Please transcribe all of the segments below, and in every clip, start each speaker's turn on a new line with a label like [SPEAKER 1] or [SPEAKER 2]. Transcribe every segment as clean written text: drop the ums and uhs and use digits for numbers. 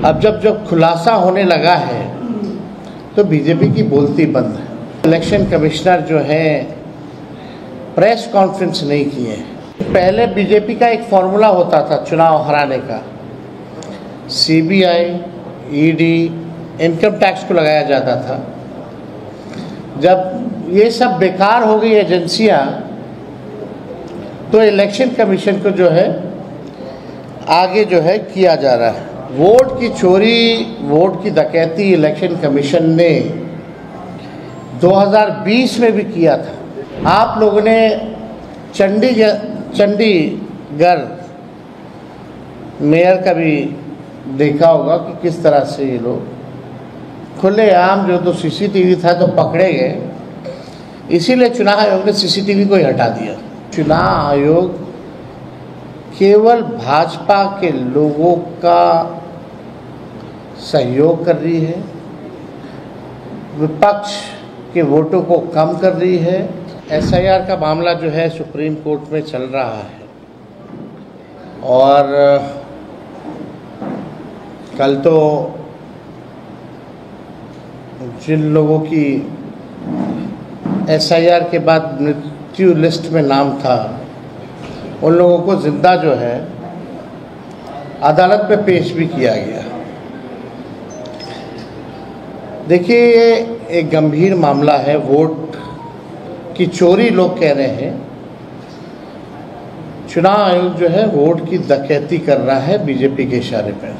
[SPEAKER 1] अब जब खुलासा होने लगा है तो बीजेपी की बोलती बंद है। इलेक्शन कमिश्नर जो है प्रेस कॉन्फ्रेंस नहीं किए। पहले बीजेपी का एक फॉर्मूला होता था चुनाव हराने का, सीबीआई, ईडी, इनकम टैक्स को लगाया जाता था। जब ये सब बेकार हो गई एजेंसियां तो इलेक्शन कमीशन को जो है आगे जो है किया जा रहा है। वोट की चोरी, वोट की डकैती इलेक्शन कमीशन ने 2020 में भी किया था। आप लोगों ने चंडीगढ़ मेयर का भी देखा होगा कि किस तरह से ये लोग खुलेआम, जो तो सीसीटीवी था तो पकड़े गए, इसीलिए चुनाव आयोग ने सीसीटीवी को ही हटा दिया। चुनाव आयोग केवल भाजपा के लोगों का सहयोग कर रही है, विपक्ष के वोटों को कम कर रही है। एसआईआर का मामला जो है सुप्रीम कोर्ट में चल रहा है और कल तो जिन लोगों की एसआईआर के बाद मृत्यु लिस्ट में नाम था, उन लोगों को जिंदा जो है अदालत में पेश भी किया गया। देखिए, ये एक गंभीर मामला है। वोट की चोरी लोग कह रहे हैं, चुनाव आयोग जो है वोट की डकैती कर रहा है बीजेपी के इशारे पर।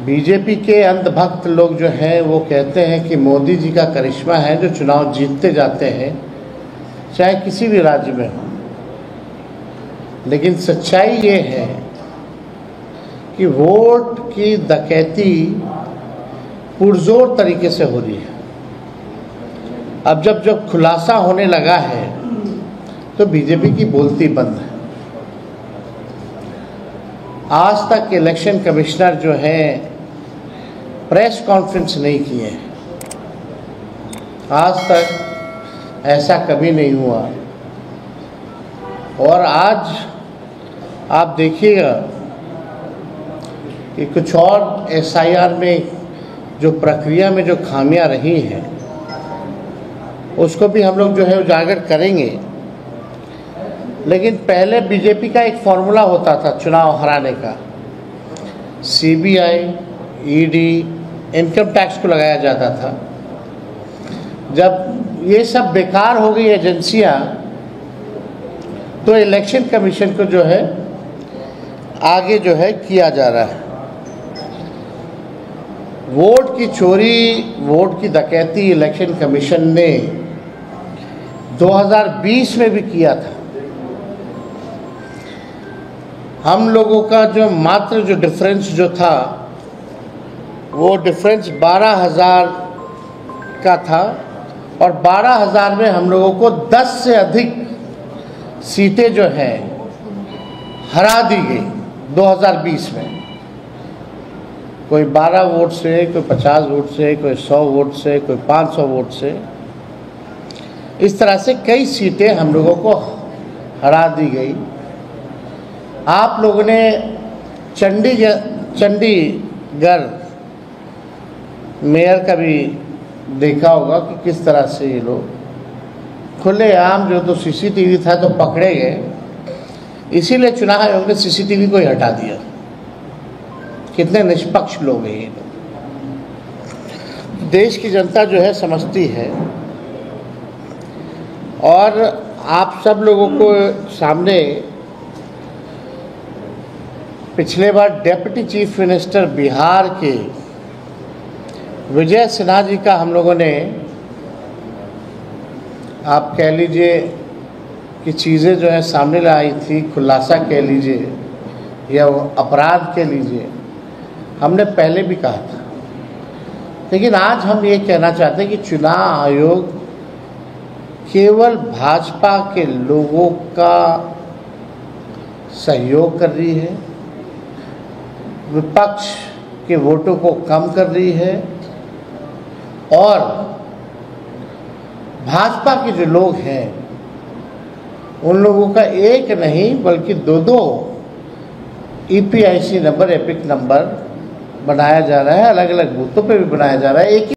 [SPEAKER 1] बीजेपी के अंधभक्त लोग जो हैं वो कहते हैं कि मोदी जी का करिश्मा है जो चुनाव जीतते जाते हैं, चाहे किसी भी राज्य में हो। लेकिन सच्चाई ये है कि वोट की डकैती पुरजोर तरीके से हो रही है। अब जब खुलासा होने लगा है तो बीजेपी की बोलती बंद है। आज तक इलेक्शन कमिश्नर जो है प्रेस कॉन्फ्रेंस नहीं किए। आज तक ऐसा कभी नहीं हुआ। और आज आप देखिएगा कि कुछ और एसआईआर में जो प्रक्रिया में जो खामियां रही हैं उसको भी हम लोग जो है उजागर करेंगे। लेकिन पहले बीजेपी का एक फॉर्मूला होता था चुनाव हराने का, सीबीआई, ईडी, इनकम टैक्स को लगाया जाता था। जब ये सब बेकार हो गई एजेंसियां तो इलेक्शन कमीशन को जो है आगे जो है किया जा रहा है। वोट की चोरी, वोट की डकैती इलेक्शन कमीशन ने 2020 में भी किया था। हम लोगों का जो मात्र जो डिफरेंस जो था वो डिफरेंस 12,000 का था और 12,000 में हम लोगों को 10 से अधिक सीटें जो हैं हरा दी गई 2020 में। कोई 12 वोट से, कोई 50 वोट से, कोई 100 वोट से, कोई 500 वोट से, इस तरह से कई सीटें हम लोगों को हरा दी गई। आप लोगों ने चंडीगढ़ मेयर का भी देखा होगा कि किस तरह से ये लोग खुलेआम, जो तो सीसीटीवी था तो पकड़े गए, इसीलिए चुनाव आयोग ने सीसीटीवी को ही हटा दिया। कितने निष्पक्ष लोग हैं ये लोग। देश की जनता जो है समझती है और आप सब लोगों को सामने पिछले बार डेप्यूटी चीफ मिनिस्टर बिहार के विजय सिन्हा जी का हम लोगों ने, आप कह लीजिए कि चीज़ें जो है सामने लाई थी, खुलासा कह लीजिए या अपराध कह लीजिए, हमने पहले भी कहा था। लेकिन आज हम ये कहना चाहते हैं कि चुनाव आयोग केवल भाजपा के लोगों का सहयोग कर रही है, विपक्ष के वोटों को कम कर रही है और भाजपा के जो लोग हैं उन लोगों का एक नहीं बल्कि दो EPIC नंबर, एपिक नंबर बनाया जा रहा है, अलग अलग बूथों पे भी बनाया जा रहा है। एक